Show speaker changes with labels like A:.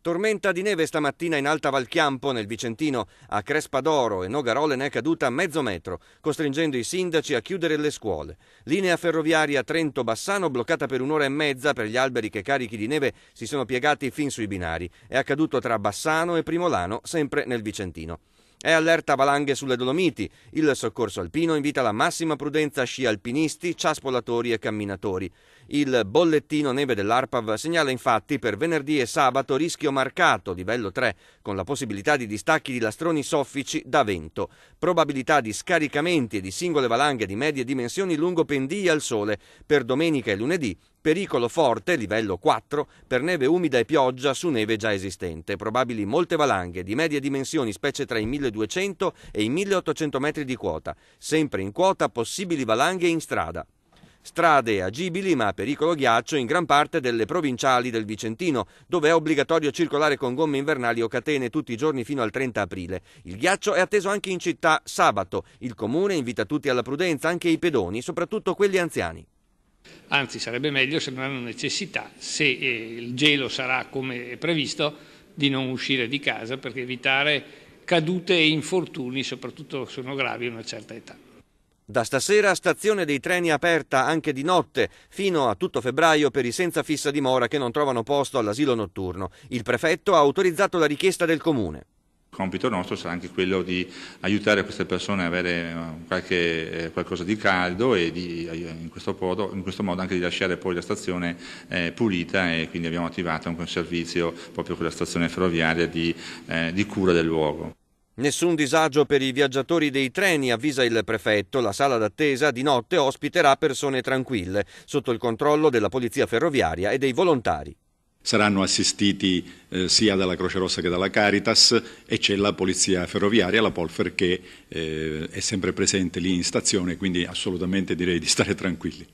A: Tormenta di neve stamattina in Alta Val Chiampo, nel Vicentino. A Crespadoro e Nogarole ne è caduta mezzo metro, costringendo i sindaci a chiudere le scuole. Linea ferroviaria Trento-Bassano bloccata per un'ora e mezza per gli alberi che carichi di neve si sono piegati fin sui binari. È accaduto tra Bassano e Primolano, sempre nel Vicentino. È allerta valanghe sulle Dolomiti. Il soccorso alpino invita alla massima prudenza sci alpinisti, ciaspolatori e camminatori. Il bollettino neve dell'ARPAV segnala infatti per venerdì e sabato rischio marcato, livello 3, con la possibilità di distacchi di lastroni soffici da vento. Probabilità di scaricamenti e di singole valanghe di medie dimensioni lungo pendii al sole. Per domenica e lunedì pericolo forte, livello 4, per neve umida e pioggia su neve già esistente. Probabili molte valanghe di medie dimensioni, specie tra i 1200 e i 1800 metri di quota. Sempre in quota possibili valanghe in strada. Strade agibili ma pericolo ghiaccio in gran parte delle provinciali del Vicentino, dove è obbligatorio circolare con gomme invernali o catene tutti i giorni fino al 30 aprile. Il ghiaccio è atteso anche in città sabato. Il comune invita tutti alla prudenza, anche i pedoni, soprattutto quelli anziani.
B: Anzi, sarebbe meglio, se non hanno necessità, se il gelo sarà come è previsto, di non uscire di casa per evitare cadute e infortuni, soprattutto sono gravi a una certa età.
A: Da stasera stazione dei treni aperta anche di notte, fino a tutto febbraio per i senza fissa dimora che non trovano posto all'asilo notturno. Il prefetto ha autorizzato la richiesta del comune.
C: Il compito nostro sarà anche quello di aiutare queste persone a avere qualcosa di caldo e in questo modo anche di lasciare poi la stazione pulita, e quindi abbiamo attivato anche un servizio proprio con la stazione ferroviaria di cura del luogo.
A: Nessun disagio per i viaggiatori dei treni, avvisa il prefetto. La sala d'attesa di notte ospiterà persone tranquille, sotto il controllo della polizia ferroviaria e dei volontari.
D: Saranno assistiti sia dalla Croce Rossa che dalla Caritas, e c'è la polizia ferroviaria, la Polfer, che è sempre presente lì in stazione, quindi assolutamente direi di stare tranquilli.